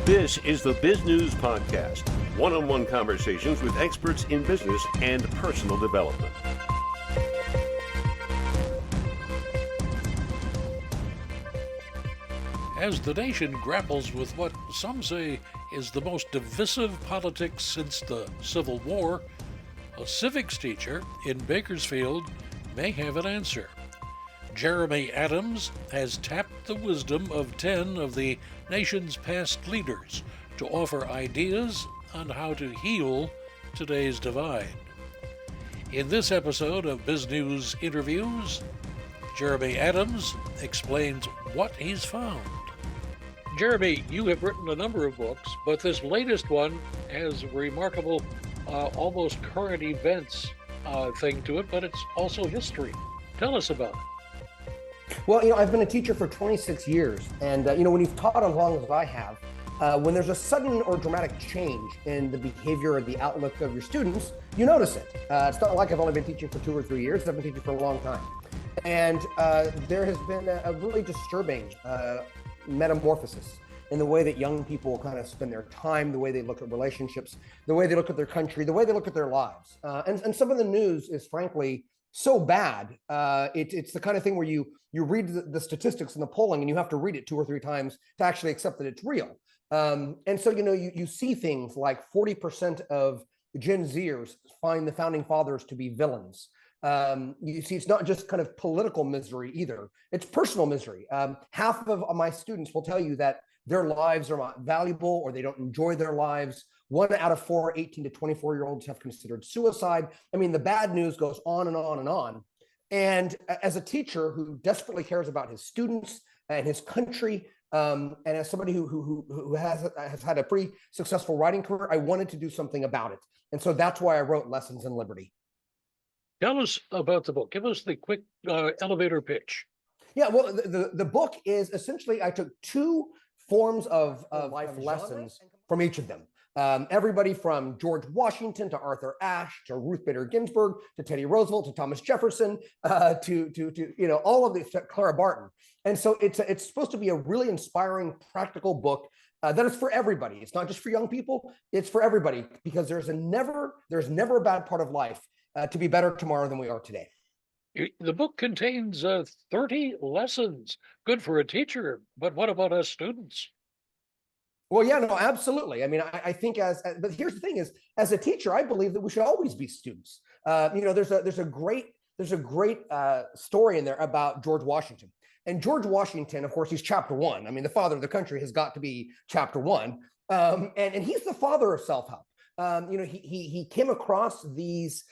This is the Biz News Podcast, one-on-one conversations with experts in business and personal development. As the nation grapples with what some say is the most divisive politics since the Civil War, a civics teacher in Bakersfield may have an answer. Jeremy Adams has tapped the wisdom of 10 of the nation's past leaders to offer ideas on how to heal today's divide. In this episode of Bizgnus Interviews, Jeremy Adams explains what he's found. Jeremy, you have written a number of books, but this latest one has a remarkable, almost current events thing to it, but it's also history. Tell us about it. Well, I've been a teacher for 26 years, and when you've taught as long as I have, when there's a sudden or dramatic change in the behavior or the outlook of your students, you notice it. It's not like I've only been teaching for 2 or 3 years. I've been teaching for a long time. And there has been a really disturbing metamorphosis in the way that young people kind of spend their time, the way they look at relationships, the way they look at their country, the way they look at their lives. And some of the news is frankly so bad. It's the kind of thing where you read the statistics and the polling and you have to read it 2 or 3 times to actually accept that it's real. And so, you see things like 40% of Gen Zers find the founding fathers to be villains. You see, it's not just kind of political misery either. It's personal misery. Half of my students will tell you that their lives are not valuable or they don't enjoy their lives. 1 out of 4 18 to 24-year-olds have considered suicide. I mean, the bad news goes on and on and on. And as a teacher who desperately cares about his students and his country, and as somebody who has had a pretty successful writing career, I wanted to do something about it. And so that's why I wrote Lessons in Liberty. Tell us about the book. Give us the quick elevator pitch. Yeah, well, the book is essentially, I took 2 forms of life lessons from each of them. Everybody from George Washington to Arthur Ashe to Ruth Bader Ginsburg to Teddy Roosevelt to Thomas Jefferson to all of these, Clara Barton. And so it's supposed to be a really inspiring, practical book that is for everybody. It's not just for young people; it's for everybody, because there's never a bad part of life to be better tomorrow than we are today. The book contains 30 lessons. Good for a teacher, but what about us students? Well, yeah, no, absolutely. I mean, I think but here's the thing is, as a teacher, I believe that we should always be students. There's a great story in there about George Washington. And George Washington, of course, he's chapter 1. I mean, the father of the country has got to be chapter 1. And he's the father of self-help. He came across these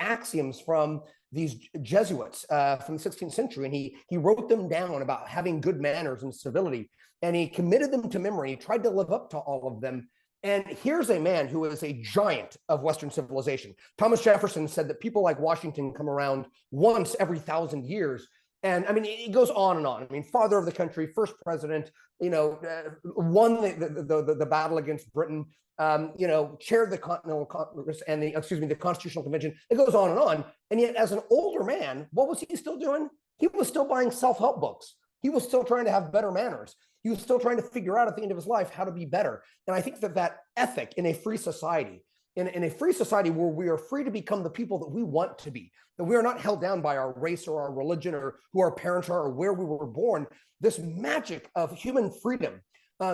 axioms from these Jesuits from the 16th century, and he wrote them down about having good manners and civility, and he committed them to memory. He tried to live up to all of them. And here's a man who is a giant of Western civilization. Thomas Jefferson said that people like Washington come around once every 1,000 years. And I mean, it goes on and on. I mean, father of the country, first president, won the battle against Britain, chaired the Continental Congress and the Constitutional Convention. It goes on and on. And yet, as an older man, what was he still doing? He was still buying self-help books. He was still trying to have better manners. He was still trying to figure out at the end of his life how to be better. And I think that ethic in a free society, in a free society where we are free to become the people that we want to be, that we are not held down by our race or our religion or who our parents are or where we were born, this magic of human freedom,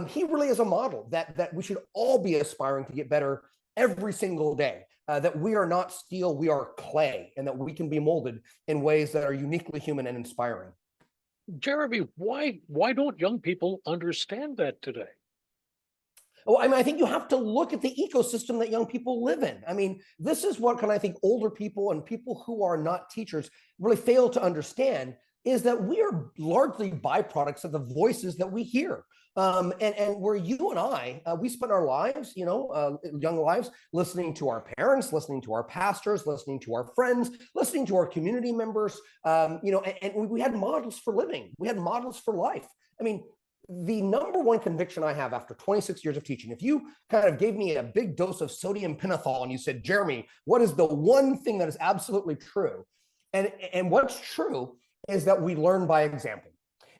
he really is a model that we should all be aspiring to get better every single day, that we are not steel, we are clay, and that we can be molded in ways that are uniquely human and inspiring. Jeremy, why don't young people understand that today? Well, I mean, I think you have to look at the ecosystem that young people live in. I mean, this is what I think older people and people who are not teachers really fail to understand, is that we are largely byproducts of the voices that we hear. And where you and I, we spend our lives, young lives, listening to our parents, listening to our pastors, listening to our friends, listening to our community members, and we had models for living. We had models for life. I mean, the number one conviction I have after 26 years of teaching, if you kind of gave me a big dose of sodium pentothal and you said, Jeremy, what is the one thing that is absolutely true? And what's true is that we learn by example.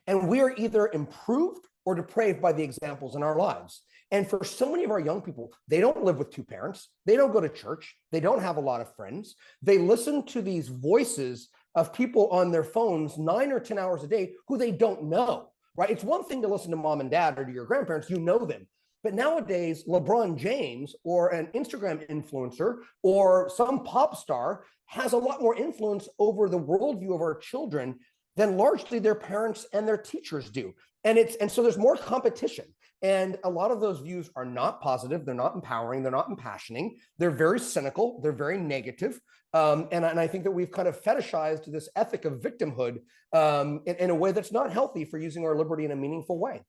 And we are either improved or depraved by the examples in our lives. And for so many of our young people, they don't live with two parents. They don't go to church. They don't have a lot of friends. They listen to these voices of people on their phones 9 or 10 hours a day who they don't know, right? It's one thing to listen to mom and dad or to your grandparents, you know them. But nowadays, LeBron James or an Instagram influencer or some pop star has a lot more influence over the worldview of our children than largely their parents and their teachers do. And so there's more competition. And a lot of those views are not positive. They're not empowering. They're not impassioning. They're very cynical. They're very negative. And I think that we've kind of fetishized this ethic of victimhood in a way that's not healthy for using our liberty in a meaningful way.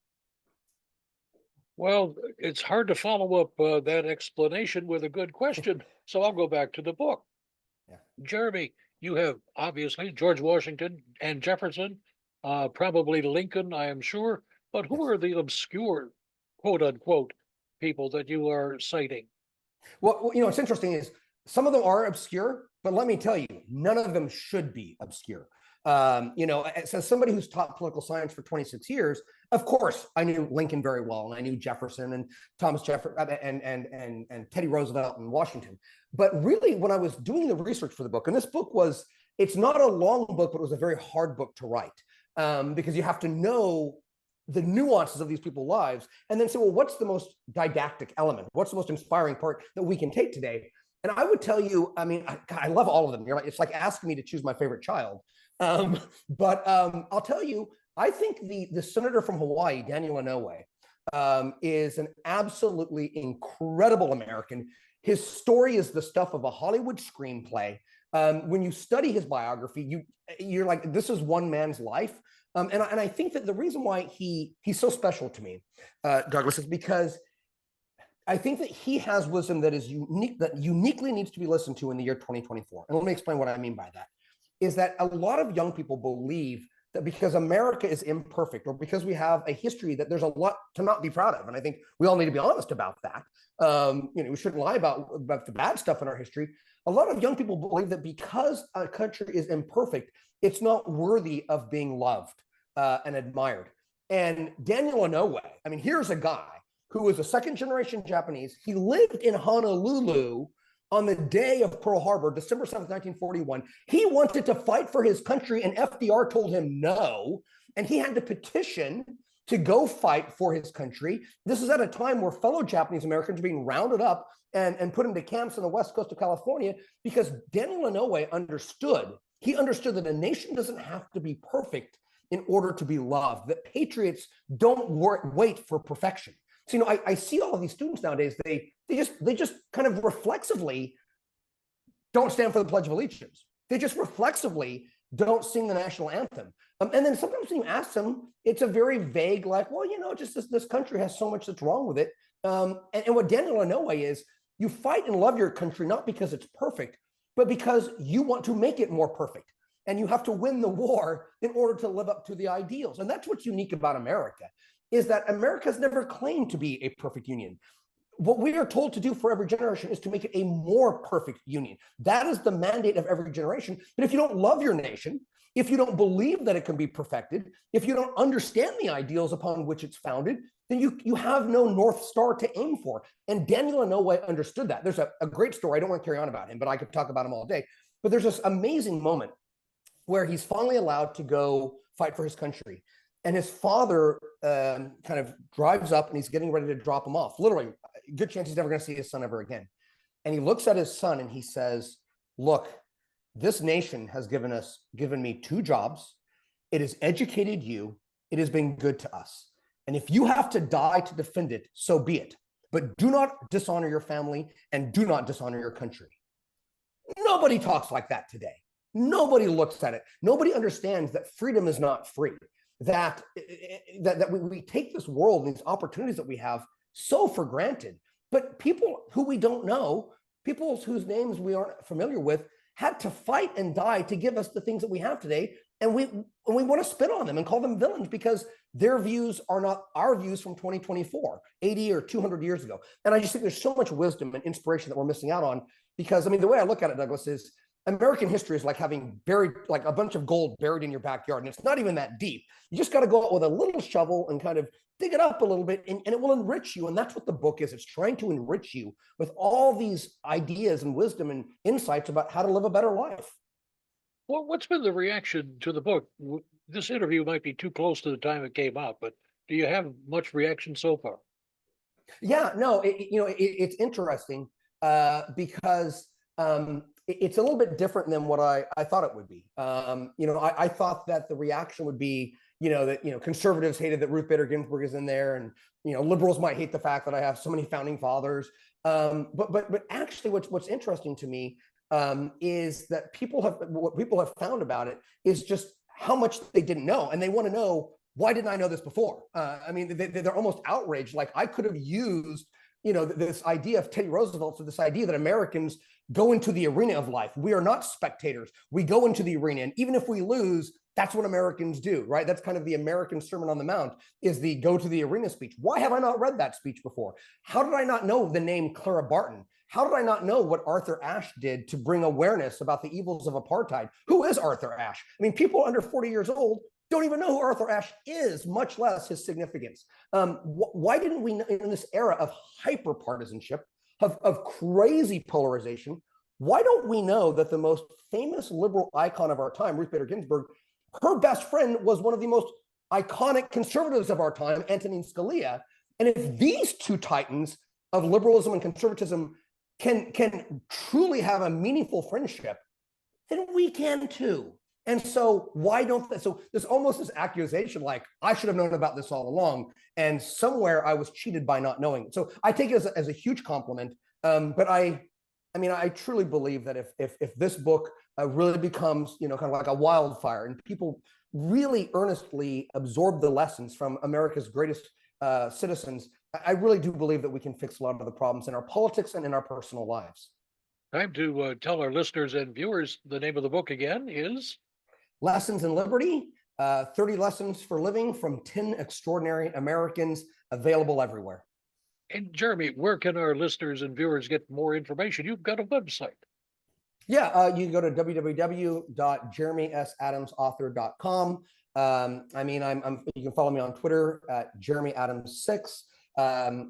Well, it's hard to follow up that explanation with a good question. So I'll go back to the book. Yeah. Jeremy, you have obviously George Washington and Jefferson, probably Lincoln, I am sure. But who are the obscure, quote unquote, people that you are citing? Well, what's interesting is some of them are obscure, but let me tell you, none of them should be obscure. As somebody who's taught political science for 26 years, of course, I knew Lincoln very well, and I knew Jefferson and Thomas Jefferson and Teddy Roosevelt and Washington. But really, when I was doing the research for the book, and this book it's not a long book, but it was a very hard book to write because you have to know the nuances of these people's lives and then say, well, what's the most didactic element? What's the most inspiring part that we can take today? And I would tell you, I love all of them. It's like asking me to choose my favorite child. But I'll tell you, I think the senator from Hawaii, Daniel Inouye, is an absolutely incredible American. His story is the stuff of a Hollywood screenplay. When you study his biography, you're like, this is one man's life. And I think that the reason why he's so special to me, Douglas, is because I think that he has wisdom that is unique, that uniquely needs to be listened to in the year 2024. And let me explain what I mean by that. Is that a lot of young people believe that because America is imperfect or because we have a history that there's a lot to not be proud of. And I think we all need to be honest about that. We shouldn't lie about the bad stuff in our history. A lot of young people believe that because a country is imperfect, it's not worthy of being loved and admired. And Daniel Inouye, here's a guy who was a second generation Japanese. He lived in Honolulu on the day of Pearl Harbor, December 7th, 1941. He wanted to fight for his country, and FDR told him no, and he had to petition to go fight for his country. This is at a time where fellow Japanese Americans are being rounded up and put into camps on the west coast of California because Daniel Inouye understood that a nation doesn't have to be perfect in order to be loved, that patriots don't wait for perfection. So, I see all of these students nowadays, they just kind of reflexively don't stand for the Pledge of Allegiance. They just reflexively don't sing the national anthem. And then sometimes when you ask them, it's a very vague, like, well, just this country has so much that's wrong with it. And what Daniel Inouye is, you fight and love your country, not because it's perfect, but because you want to make it more perfect. And you have to win the war in order to live up to the ideals. And that's what's unique about America, is that America's never claimed to be a perfect union. What we are told to do for every generation is to make it a more perfect union. That is the mandate of every generation. But if you don't love your nation, if you don't believe that it can be perfected, if you don't understand the ideals upon which it's founded, then you have no North Star to aim for. And Daniel Inouye understood that. There's a great story. I don't want to carry on about him, but I could talk about him all day. But there's this amazing moment where he's finally allowed to go fight for his country. And his father kind of drives up and he's getting ready to drop him off. Literally, good chance he's never going to see his son ever again. And he looks at his son and he says, look, this nation has given me 2 jobs. It has educated you. It has been good to us. And if you have to die to defend it, so be it. But do not dishonor your family and do not dishonor your country. Nobody talks like that today. Nobody looks at it. Nobody understands that freedom is not free. That we take this world and these opportunities that we have so for granted. But people who we don't know, people whose names we aren't familiar with, had to fight and die to give us the things that we have today. And we want to spit on them and call them villains because their views are not our views from 2024, 80 or 200 years ago. And I just think there's so much wisdom and inspiration that we're missing out on because, the way I look at it, Douglas, is American history is like having buried like a bunch of gold buried in your backyard, and it's not even that deep. You just got to go out with a little shovel and kind of dig it up a little bit, and it will enrich you. And that's what the book is. It's trying to enrich you with all these ideas and wisdom and insights about how to live a better life. Well, what's been the reaction to the book? This interview might be too close to the time it came out, but do you have much reaction so far? Yeah, no, it's interesting because it's a little bit different than what I thought it would be. I thought that the reaction would be, that conservatives hated that Ruth Bader Ginsburg is in there, and liberals might hate the fact that I have so many founding fathers. But actually, what's interesting to me is that what people have found about it is just how much they didn't know, and they want to know, why didn't I know this before? They're almost outraged. Like, I could have used, this idea of Teddy Roosevelt, so this idea that Americans go into the arena of life. We are not spectators. We go into the arena, and even if we lose, that's what Americans do, right? That's kind of the American Sermon on the Mount, is the go to the arena speech. Why have I not read that speech before? How did I not know the name Clara Barton? How did I not know what Arthur Ashe did to bring awareness about the evils of apartheid? Who is Arthur Ashe? People under 40 years old don't even know who Arthur Ashe is, much less his significance. Why didn't we, in this era of hyper-partisanship, of crazy polarization, why don't we know that the most famous liberal icon of our time, Ruth Bader Ginsburg, her best friend was one of the most iconic conservatives of our time, Antonin Scalia? And if these two titans of liberalism and conservatism can truly have a meaningful friendship, then we can too. And so why don't they? So there's almost this accusation, like, I should have known about this all along, and somewhere I was cheated by not knowing. So I take it as a huge compliment. But I truly believe that if this book really becomes, kind of like a wildfire, and people really earnestly absorb the lessons from America's greatest citizens, I really do believe that we can fix a lot of the problems in our politics and in our personal lives. Time to tell our listeners and viewers the name of the book again is Lessons in Liberty, 30 Lessons for Living from 10 Extraordinary Americans, available everywhere. And Jeremy, where can our listeners and viewers get more information? You've got a website. Yeah, you can go to www.jeremysadamsauthor.com. You can follow me on Twitter at JeremyAdams6. I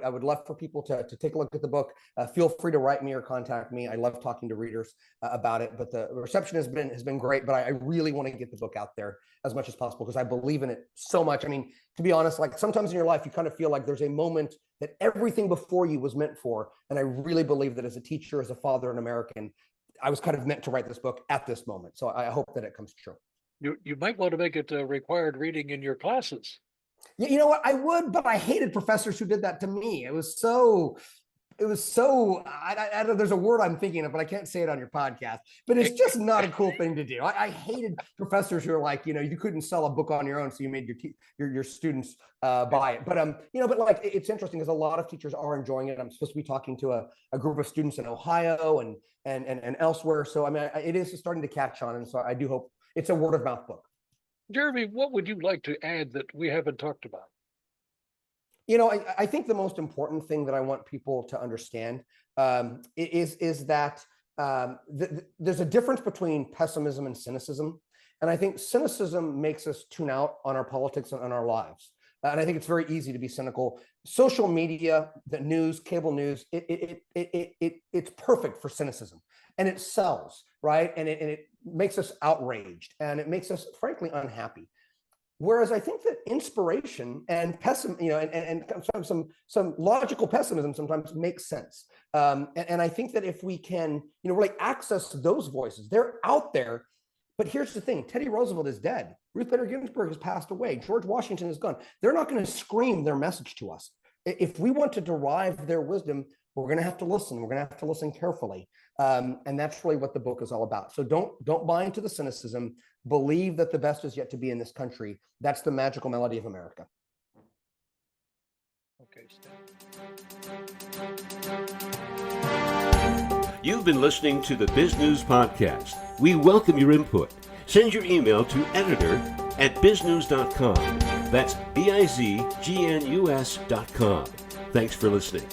would love for people to take a look at the book. Feel free to write me or contact me. I love talking to readers about it, but the reception has been great. But I really want to get the book out there as much as possible because I believe in it so much. To be honest, like, sometimes in your life you kind of feel like there's a moment that everything before you was meant for, and I really believe that as a teacher, as a father, an American, I was kind of meant to write this book at this moment. So I hope that it comes true. You might want to make it required reading in your classes. You know what? I would, but I hated professors who did that to me. I don't know, there's a word I'm thinking of, but I can't say it on your podcast, but it's just not a cool thing to do. I hated professors who are like, you couldn't sell a book on your own, so you made your students buy it. But it's interesting because a lot of teachers are enjoying it. I'm supposed to be talking to a group of students in Ohio and elsewhere. So, it is starting to catch on. And so I do hope it's a word of mouth book. Jeremy, what would you like to add that we haven't talked about? I think the most important thing that I want people to understand is that there's a difference between pessimism and cynicism. And I think cynicism makes us tune out on our politics and on our lives. And I think it's very easy to be cynical. Social media, the news, cable news, it's perfect for cynicism, and it sells, right? And it makes us outraged, and it makes us, frankly, unhappy. Whereas I think that inspiration and and some logical pessimism sometimes makes sense. And I think that if we can, really access those voices, they're out there. But here's the thing: Teddy Roosevelt is dead. Ruth Bader Ginsburg has passed away. George Washington is gone. They're not going to scream their message to us. If we want to derive their wisdom, we're going to have to listen. We're going to have to listen carefully. And that's really what the book is all about. So don't buy into the cynicism. Believe that the best is yet to be in this country. That's the magical melody of America. Okay, You've been listening to the Biz News Podcast. We welcome your input. Send your email to editor@biznews.com. That's BIZGNUS.com. Thanks for listening.